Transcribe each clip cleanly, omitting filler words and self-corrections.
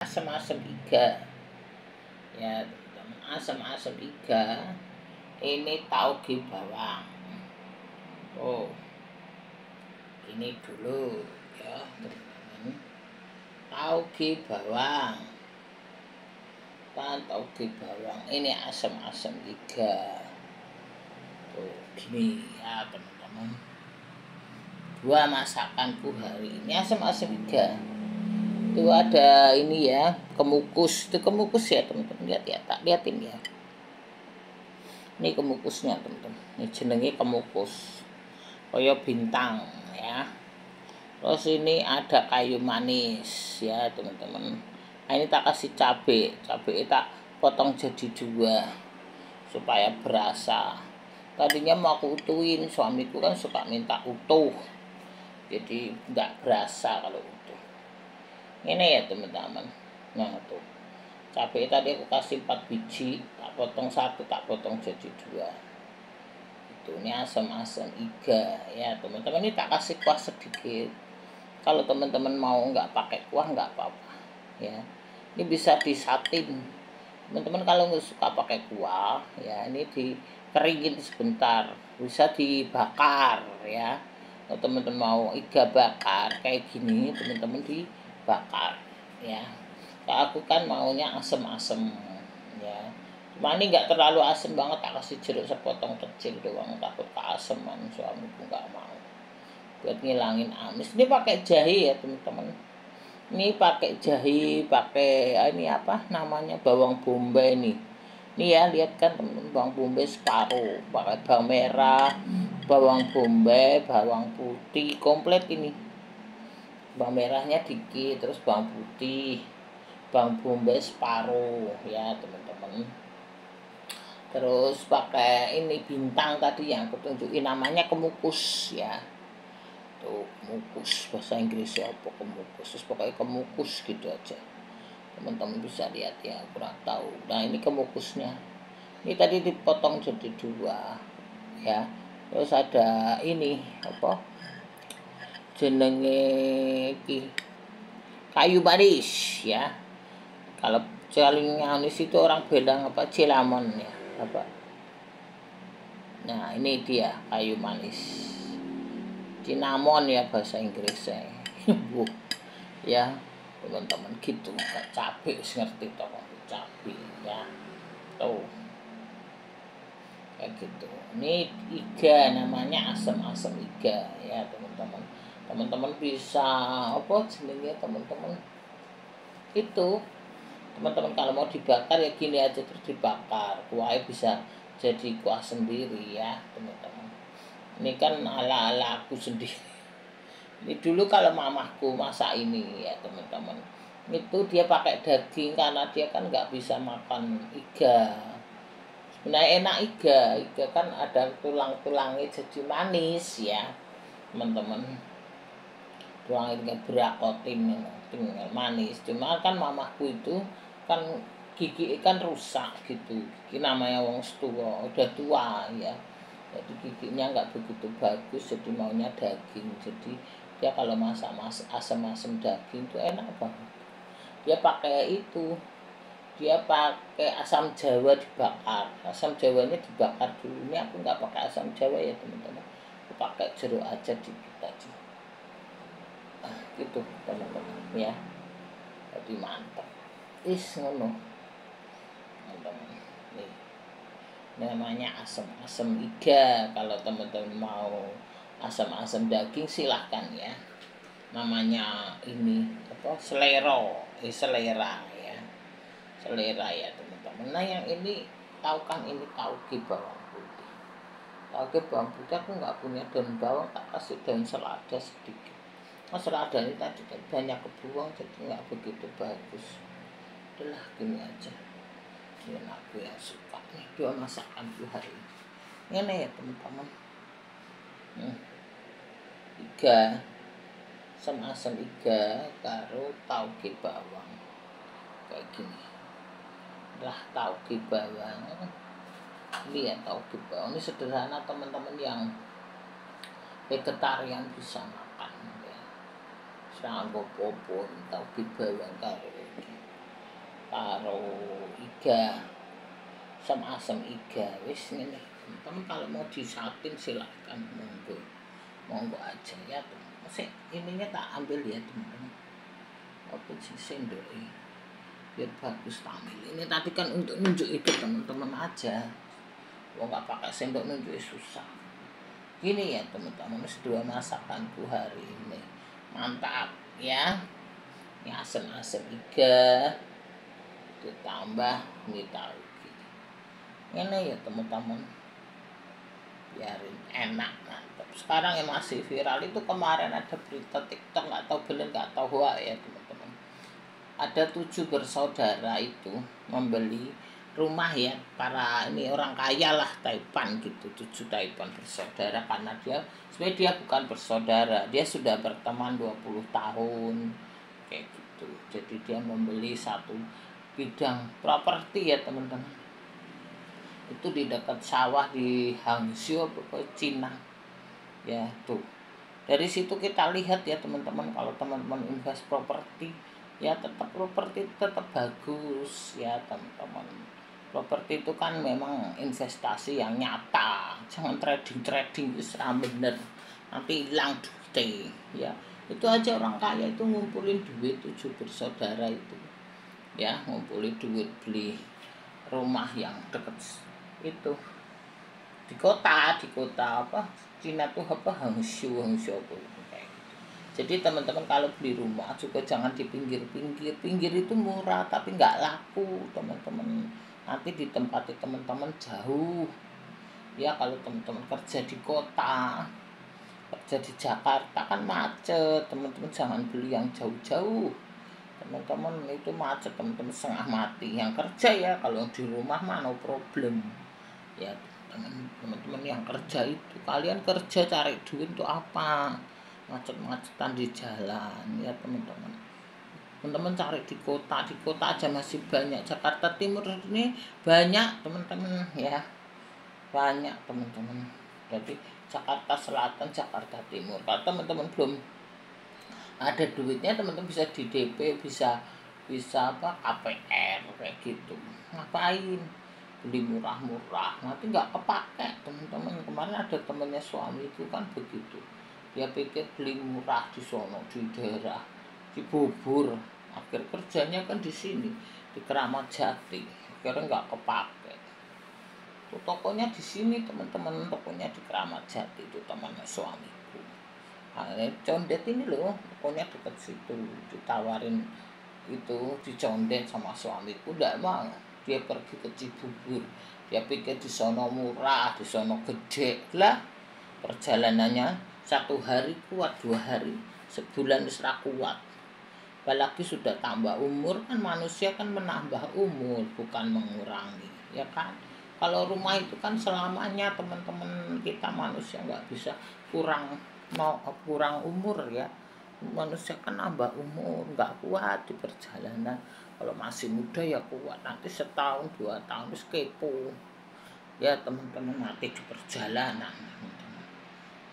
Asam-asam iga ya teman-teman, asam-asam iga ini tauge bawang. Oh, ini dulu ya teman-teman, tauge bawang tauge bawang ini asam-asam iga. Tuh gini ya teman-teman, dua masakanku hari ini asam-asam iga. Itu ada ini ya, kemukus. Itu kemukus ya teman-teman, lihat ya, tak liatin ya. Ini kemukusnya teman-teman, ini jenenge kemukus kaya bintang ya. Terus ini ada kayu manis ya teman-teman. Nah, ini tak kasih cabai tak potong jadi dua supaya berasa. Tadinya mau aku utuhin, suamiku kan suka minta utuh, jadi nggak berasa kalau utuh. Ini ya teman-teman, nah tuh cabai tadi aku kasih 4 biji, tak potong satu, tak potong jadi dua. Itu ini asam-asam iga ya teman-teman. Ini tak kasih kuah sedikit. Kalau teman-teman mau nggak pakai kuah nggak apa-apa ya. Ini bisa disatin teman-teman. Kalau nggak suka pakai kuah ya, ini dikeringin sebentar, bisa dibakar ya. Kalau teman-teman mau iga bakar kayak gini, teman-teman dibakar ya. Aku kan maunya asem-asem ya, cuma ini nggak terlalu asem banget, tak kasih jeruk sepotong kecil doang, takut keaseman, suamiku nggak mau, buat ngilangin amis. Ini pakai jahe ya teman-teman, ini pakai jahe, pakai ini apa namanya, bawang bombay nih. Ini ya, lihat kan teman-teman, bawang bombay separuh, pakai bawang merah, bawang bombay, bawang putih komplit ini. Bawang merahnya dikit, terus bawang putih, bawang bombay separuh ya teman-teman. Terus pakai ini bintang tadi yang aku tunjukin, namanya kemukus ya. Tuh kemukus, bahasa Inggrisnya apa kemukus, terus pakai kemukus gitu aja. Teman-teman bisa lihat ya, kurang tahu. Nah ini kemukusnya, ini tadi dipotong jadi dua ya. Terus ada ini apa jenenge kayu manis ya. Kalau kayu manis itu orang bilang apa, cilamon ya apa. Nah ini dia kayu manis, cinnamon ya bahasa Inggrisnya. Ya teman-teman gitu. Cabai ngerti toh, cabai ya tuh kayak gitu. Ini iga, namanya asam-asam iga ya teman-teman. Teman-teman bisa apa jenenge teman-teman itu, teman-teman kalau mau dibakar ya gini aja, terus dibakar, kuahnya bisa jadi kuah sendiri ya teman-teman. Ini kan ala-ala aku sendiri. Ini dulu kalau mamahku masak ini ya teman-teman, itu dia pakai daging karena dia kan nggak bisa makan iga. Sebenarnya enak iga kan ada tulang-tulangnya jadi manis ya teman-teman. Tulangnya berakotin tinggal manis. Cuma kan mamaku itu kan gigi kan rusak gitu. Gigi namanya wong tua, udah tua ya. Jadi giginya nggak begitu bagus, jadi maunya daging. Jadi dia kalau masak asam-asam daging itu enak banget. Dia pakai itu, dia pakai asam jawa dibakar. Asam jawanya dibakar dulu. Ini aku nggak pakai asam jawa ya teman-teman, aku pakai jeruk aja dikit aja gitu teman-teman ya. Jadi mantap ngono teman-teman. Nih namanya asam-asam iga. Kalau teman-teman mau asam-asam daging silahkan ya, namanya ini apa, selera ya, selera ya teman-teman. Nah yang ini tahu kan, ini tauge bawang putih. Tauge bawang putih aku nggak punya daun bawang, tak kasih daun selada sedikit. Selada ini tadi kan banyak kebuang, jadi nggak begitu bagus. Itulah gini aja, ini aku yang suka nih, dua masakan hari ini ya teman-teman. Iga, asam-asam iga karo tauge bawang kayak gini lah. Tauge bawang ini ya, tauge bawang ini sederhana teman-teman, yang vegetarian bisa makan ya. Serangga popo tauge bawang karo karo iga, asam iga. Wis ngene. Teman kalau mau disaltin silakan, monggo aja ya teman. Ininya tak ambil ya teman-teman. Apa sih sendoknya? Biar bagus tampil. Ini tadi kan untuk nunjuk itu teman-teman aja. Wong nggak pakai sendok nunjuk susah. Gini ya teman-teman, dua masakanku hari ini. Mantap ya. Ini asam iga. Ditambah mie tauge. Ini ya teman-teman. Biarin enak, mantap. Sekarang yang masih viral itu kemarin ada berita TikTok, nggak tahu bener nggak tahu hoax ya teman-teman. Ada 7 bersaudara itu membeli rumah ya, para ini orang kaya lah Taiwan gitu. 7 Taiwan bersaudara, karena sebenarnya dia bukan bersaudara, dia sudah berteman 20 tahun kayak gitu. Jadi dia membeli satu bidang properti ya teman-teman, itu di dekat sawah di Hangzhou, Cina ya. Tuh dari situ kita lihat ya teman-teman, kalau teman-teman invest properti ya tetap properti tetap bagus ya teman-teman. Properti itu kan memang investasi yang nyata, jangan trading itu bener, nanti hilang duitnya ya. Itu aja orang kaya itu ngumpulin duit 7 bersaudara itu ya, ngumpulin duit beli rumah yang deket itu di kota apa Cina tuh apa Hangzhou apa gitu kayak gitu. Jadi teman-teman kalau beli rumah juga jangan di pinggir itu murah tapi nggak laku teman-teman, nanti ditempati teman-teman jauh ya. Kalau teman-teman kerja di kota, kerja di Jakarta kan macet teman-teman, jangan beli yang jauh-jauh teman-teman, itu macet teman-teman, setengah mati yang kerja ya. Kalau di rumah mah no problem ya teman-teman yang kerja itu, kalian kerja cari duit untuk apa, macet-macetan di jalan ya teman-teman. Teman-teman cari di kota aja masih banyak. Jakarta Timur ini banyak teman-teman ya, banyak teman-teman. Jadi Jakarta Selatan, Jakarta Timur, kalau teman-teman belum ada duitnya teman-teman bisa di DP, bisa apa KPR kayak gitu. Ngapain beli murah-murah, nanti nggak kepake teman-teman. Kemarin ada temennya suami itu kan begitu, dia pikir beli murah di sono di daerah Cibubur, akhir kerjanya kan di sini di Keramat Jati, akhirnya nggak kepake. Itu tokonya di sini teman-teman, tokonya di Keramat Jati itu temannya suamiku. Nah, condet ini loh, tokonya dekat situ, ditawarin itu dicondet sama suamiku, nggak mau. Dia pergi ke Cibubur, dia pikir di sono murah, di sono gede lah. Perjalanannya 1 hari kuat, 2 hari, sebulan wis ra kuat. Apalagi sudah tambah umur kan, manusia kan menambah umur bukan mengurangi ya kan. Kalau rumah itu kan selamanya teman-teman, kita manusia nggak bisa kurang umur ya. Manusia kan nambah umur, nggak kuat di perjalanan. Kalau masih muda ya kuat, nanti setahun 2 tahun terus kepo ya teman-teman, mati di perjalanan teman-teman.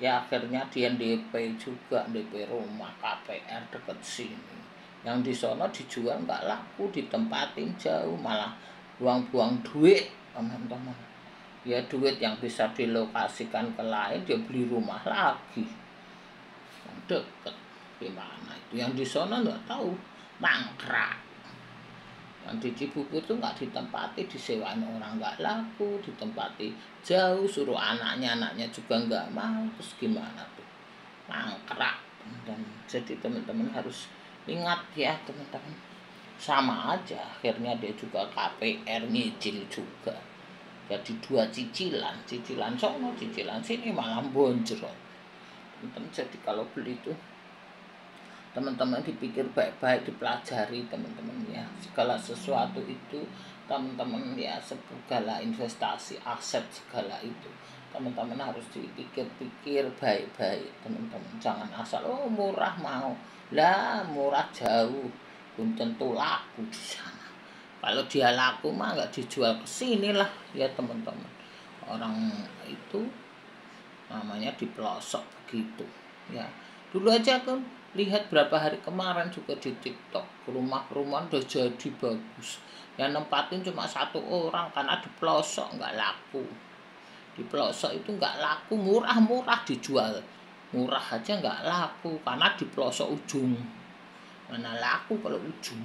Ya akhirnya dia DP juga, DP rumah KPR deket sini, yang di sono dijual nggak laku, ditempatin jauh, malah buang-buang duit teman-teman ya. Duit yang bisa dilokasikan ke lain, dia beli rumah lagi yang deket. Gimana itu yang di sono nggak tahu, mangkrak. Yang di Cibubur itu nggak ditempati, disewain orang nggak laku, ditempati jauh, suruh anaknya juga nggak mau, terus gimana tuh, mangkrak. Dan jadi teman-teman harus ingat ya teman-teman, sama aja akhirnya dia juga KPR, nyicil juga, jadi 2 cicilan sono cicilan sini, malah bonjrot teman-teman. Jadi kalau beli itu teman-teman dipikir baik-baik, dipelajari teman-teman ya. Segala sesuatu itu teman-teman ya, segala investasi aset segala itu teman-teman harus dipikir-pikir baik-baik teman-teman. Jangan asal murah mau lah, murah jauh belum tentu laku di sana. Kalau dia laku mah nggak dijual ke sini lah ya teman-teman. Orang itu namanya di pelosok begitu ya. Dulu aja kan lihat berapa hari kemarin juga di TikTok, rumah-rumah udah jadi bagus. Yang nempatin cuma satu orang karena di pelosok nggak laku. Di pelosok itu nggak laku, murah-murah dijual. Murah aja nggak laku karena di pelosok ujung. Mana laku kalau ujung.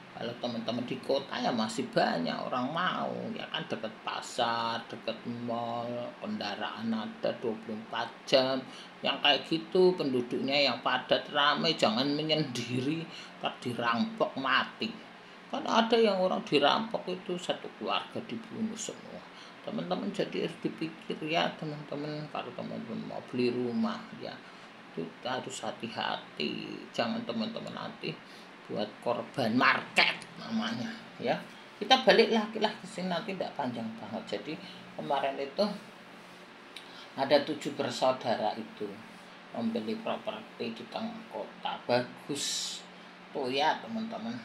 Kalau teman-teman di kota ya masih banyak orang mau, ya kan dekat pasar, dekat mall, kendaraan ada 24 jam. Yang kayak gitu penduduknya yang padat ramai, jangan menyendiri, tak dirampok mati. Kan ada yang orang dirampok itu satu keluarga dibunuh semua. Teman-teman jadi harus dipikir ya teman-teman, kalau teman-teman mau beli rumah ya itu harus hati-hati, jangan teman-teman nanti buat korban market namanya ya. Kita balik lagi ke sini, nanti tidak panjang banget. Jadi kemarin itu ada 7 bersaudara itu membeli properti di tengah kota bagus tuh ya teman-teman.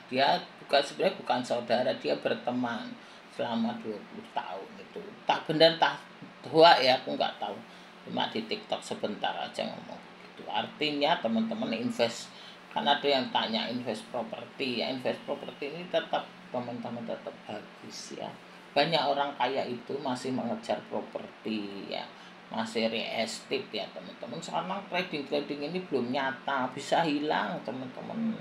Dia sebenarnya bukan saudara, dia berteman selama 20 tahun itu. Tak benar tak tua ya, aku nggak tahu. Cuma di TikTok sebentar aja ngomong gitu. Artinya teman-teman invest, kan ada yang tanya invest properti ya, invest properti ini tetap teman-teman tetap bagus ya. Banyak orang kaya itu masih mengejar properti ya, masih real estate ya teman-teman. Sekarang trading ini belum nyata, bisa hilang teman-teman.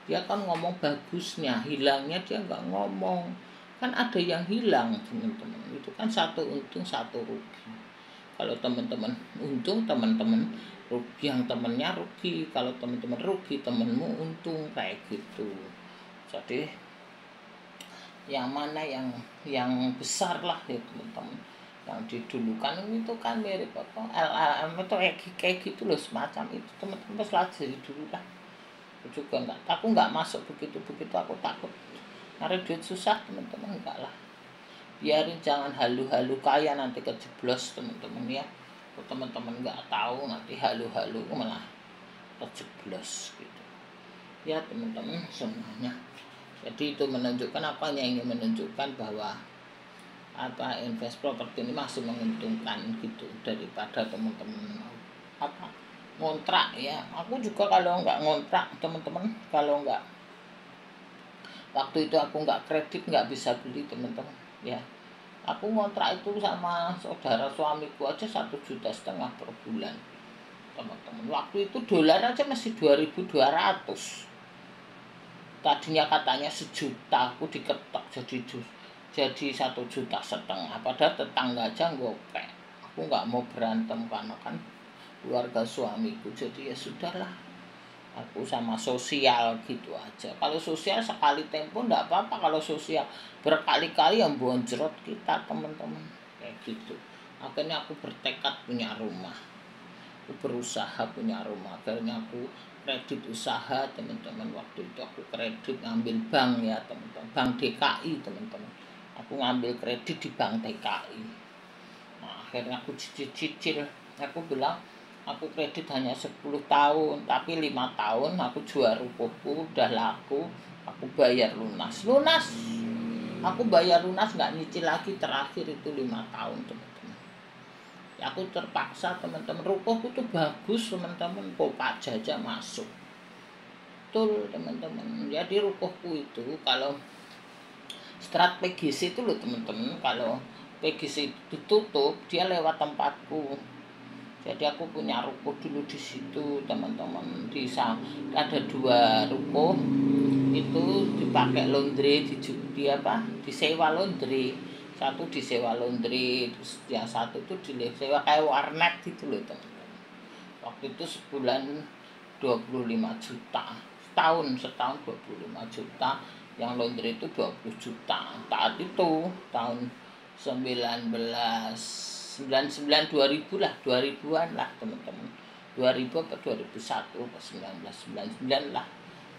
Dia kan ngomong bagusnya, hilangnya dia nggak ngomong. Kan ada yang hilang teman-teman, itu kan satu untung satu rugi. Kalau teman-teman untung, teman-teman rugi, yang temennya rugi. Kalau teman-teman rugi, temenmu untung, kayak gitu. Jadi yang mana yang besar lah ya teman-teman. Yang didulukan itu kan mirip apa, LLM itu kayak gitu loh, semacam itu teman-teman. Selagi dulu lah juga aku nggak masuk begitu, aku takut cari duit susah teman-teman, enggak lah, biarin, jangan halu-halu kaya nanti kejeblos teman-teman ya. Kalau teman-teman nggak tahu nanti halu-halu malah kejeblos gitu ya teman-teman semuanya. Jadi itu menunjukkan apanya, ingin menunjukkan bahwa apa, invest properti ini masih menguntungkan gitu daripada teman-teman apa ngontrak ya. Aku juga kalau nggak ngontrak teman-teman, kalau nggak, waktu itu aku nggak kredit nggak bisa beli teman-teman ya. Aku ngontrak itu sama saudara suamiku aja 1,5 juta per bulan teman-teman. Waktu itu dolar aja masih 2.200. Tadinya katanya 1 juta, aku diketok jadi 1,5 juta. Padahal tetangga aja ngopek. Aku nggak mau berantem karena kan keluarga suamiku, jadi ya sudahlah, aku sama sosial gitu aja. Kalau sosial sekali tempo enggak apa-apa, kalau sosial berkali-kali yang bonjrot kita teman-teman kayak gitu. Akhirnya aku bertekad punya rumah, aku berusaha punya rumah. Akhirnya aku kredit usaha teman-teman. Waktu itu aku kredit ngambil bank ya teman-teman, Bank DKI teman-teman. Aku ngambil kredit di Bank DKI. Nah, akhirnya aku cicil, aku bilang aku kredit hanya 10 tahun, tapi 5 tahun aku jual rukoku, udah laku, aku bayar lunas. Aku bayar lunas, nggak nyicil lagi, terakhir itu 5 tahun teman-teman. Ya, aku terpaksa teman-teman, rukoku tuh bagus teman-teman, kok pajak masuk. Betul teman-teman. Jadi rukoku itu kalau strat PGC itu loh teman-teman, kalau PGC ditutup dia lewat tempatku. Jadi aku punya ruko dulu di situ teman-teman. Ada 2 ruko itu dipakai laundry, disewa laundry. Satu disewa laundry, terus yang satu itu disewa kayak warnet gitu loh teman-teman. Waktu itu sebulan 25 juta, setahun 25 juta. Yang laundry itu 20 juta. Saat itu tahun 2000 lah, 2000-an lah teman-teman. 2000 atau 2001 atau 1999 lah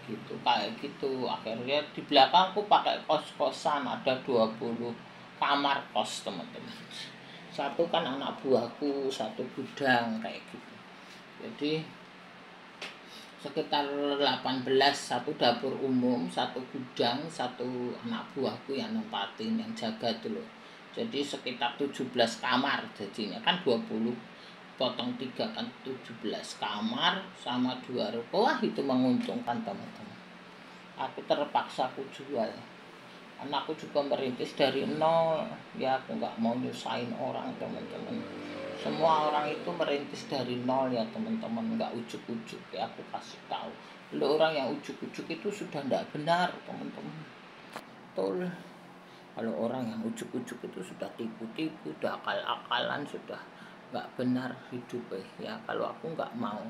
gitu, kayak gitu. Akhirnya di belakang aku pakai kos-kosan, ada 20 kamar kos teman-teman. Satu kan anak buahku, satu gudang kayak gitu. Jadi sekitar 18, satu dapur umum, satu gudang, satu anak buahku yang nempatin, yang jaga dulu. Jadi sekitar 17 kamar jadinya, kan 20 potong 3 kan 17 kamar sama 2 ruko. Wah, itu menguntungkan teman-teman. Aku terpaksa aku jual. Karena aku juga merintis dari nol, ya aku nggak mau nyusahin orang teman-teman. Semua orang itu merintis dari nol ya teman-teman, nggak ujuk-ujuk ya, aku kasih tahu. Lo orang yang ujuk-ujuk itu sudah nggak benar teman-teman. Betul. Kalau orang yang ujuk-ujuk itu sudah tipu-tipu, sudah akal-akalan, sudah nggak benar hidup ya. Kalau aku nggak mau.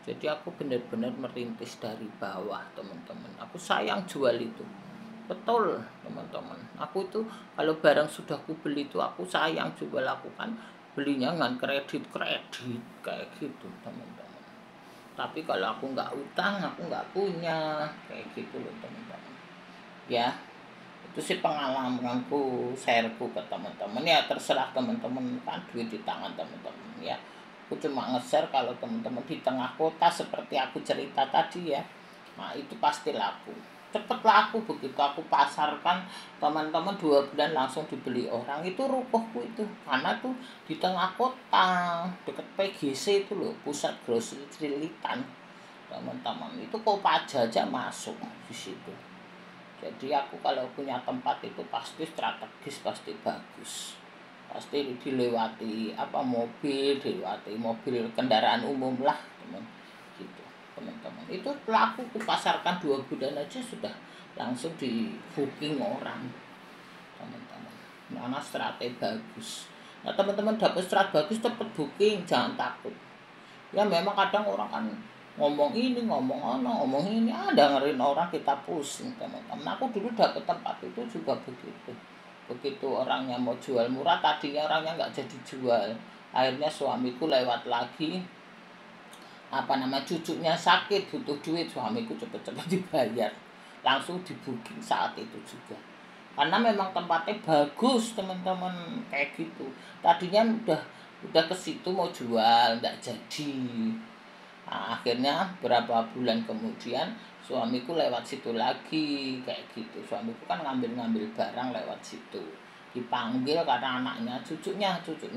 Jadi aku benar-benar merintis dari bawah teman-teman. Aku sayang jual itu. Betul teman-teman, aku itu kalau barang sudah aku beli itu aku sayang jual, aku kan belinya dengan kredit kayak gitu teman-teman. Tapi kalau aku nggak utang, aku nggak punya kayak gitu loh teman-teman ya. Itu sih pengalamanku, shareku ke teman-teman ya. Terserah teman-teman, kan duit di tangan teman-teman ya. Aku cuma nge-share kalau teman-teman di tengah kota seperti aku cerita tadi ya, nah itu pasti laku, cepet laku. Begitu aku pasarkan teman-teman 2 bulan langsung dibeli orang. Itu rukohku itu karena tuh di tengah kota deket PGC itu loh, pusat grocery Trilitan teman-teman. Itu Kopaja aja masuk di situ. Jadi aku kalau punya tempat itu pasti strategis, pasti bagus, pasti dilewati mobil, dilewati mobil kendaraan umum lah teman gitu teman-teman. Itu laku, kupasarkan 2 bulan aja sudah langsung di booking orang teman-teman. Mana strategi bagus. Nah teman-teman dapat strategi bagus cepet booking, jangan takut ya. Memang kadang orang kan ngomong ini, ngomong ini, dengerin orang kita pusing teman-teman. Aku dulu dapat tempat itu juga begitu. Begitu orangnya mau jual murah, tadinya orangnya nggak jadi jual. Akhirnya suamiku lewat lagi, cucunya sakit butuh duit, suamiku cepet-cepet dibayar, langsung di booking saat itu juga. Karena memang tempatnya bagus teman-teman kayak gitu. Tadinya udah ke situ mau jual, nggak jadi. Nah, akhirnya berapa bulan kemudian suamiku lewat situ lagi kayak gitu. Suamiku kan ngambil barang lewat situ, dipanggil karena cucunya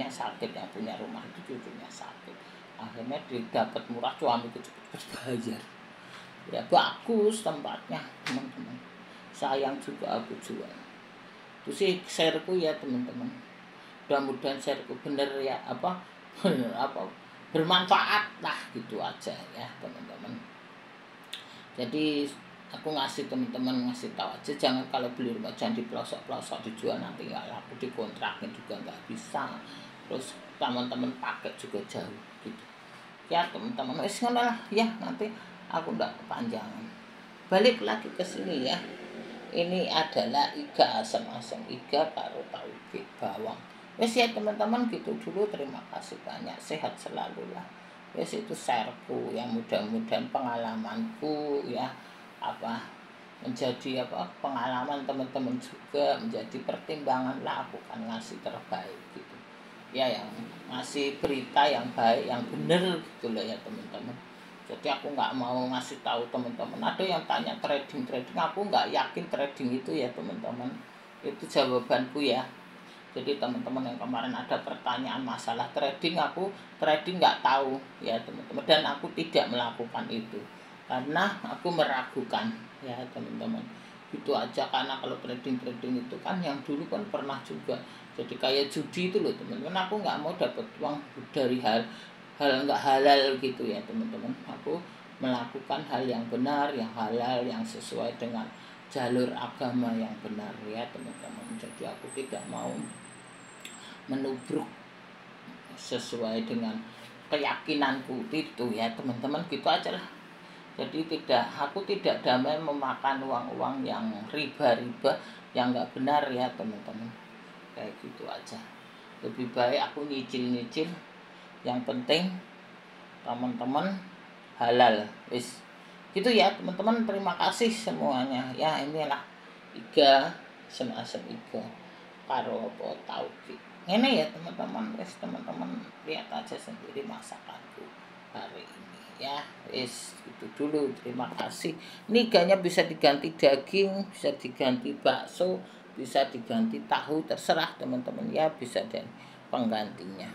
sakit, yang punya rumah itu cucunya sakit. Akhirnya didapat murah, suamiku cepet bayar ya. Bagus tempatnya teman-teman, sayang juga aku jual. Itu sih shareku ya teman-teman. Mudah-mudahan shareku bener ya, bermanfaat lah gitu aja ya teman-teman. Jadi aku ngasih teman-teman, ngasih tahu aja, jangan kalau beli rumah jangan di pelosok-pelosok dijual, nanti nggak laku, dikontraknya juga nggak bisa, terus teman-teman pakai juga jauh gitu ya teman-teman. Wis ngono lah ya, nanti aku nggak kepanjangan. Balik lagi ke sini ya. Ini adalah iga asam-asam, iga karo tauge bawang. Wes ya teman-teman, gitu dulu. Terima kasih banyak, sehat selalu lah. Wes itu shareku ya, mudah-mudahan pengalamanku ya menjadi pengalaman teman-teman juga, menjadi pertimbangan lah. Aku kan ngasih terbaik gitu ya, yang ngasih berita yang baik, yang benar gitu loh ya teman-teman. Jadi aku nggak mau ngasih tahu teman-teman. Ada yang tanya trading, aku nggak yakin trading itu ya teman-teman. Itu jawabanku ya. Jadi teman-teman yang kemarin ada pertanyaan masalah trading, aku trading nggak tahu ya teman-teman, dan aku tidak melakukan itu karena aku meragukan ya teman-teman. Itu aja. Karena kalau trading itu kan yang dulu kan pernah juga jadi kayak judi itu loh teman-teman. Aku nggak mau dapat uang dari hal nggak halal gitu ya teman-teman. Aku melakukan hal yang benar, yang halal, yang sesuai dengan jalur agama yang benar ya teman-teman. Jadi aku tidak mau menubruk sesuai dengan keyakinanku itu ya teman-teman. Gitu aja lah. Jadi aku tidak damai memakan uang-uang yang riba-riba, yang nggak benar ya teman-teman. Kayak gitu aja. Lebih baik aku nyicil-nyicil, yang penting teman-teman halal. Wis gitu ya teman-teman. Terima kasih semuanya ya. Inilah iga asam iga karo tauge. Ini ya teman-teman. Wis teman-teman lihat aja sendiri masakanku hari ini ya. Wis itu dulu. Terima kasih. Ini iganya bisa diganti daging, bisa diganti bakso, bisa diganti tahu, terserah teman-teman ya, bisa dan penggantinya.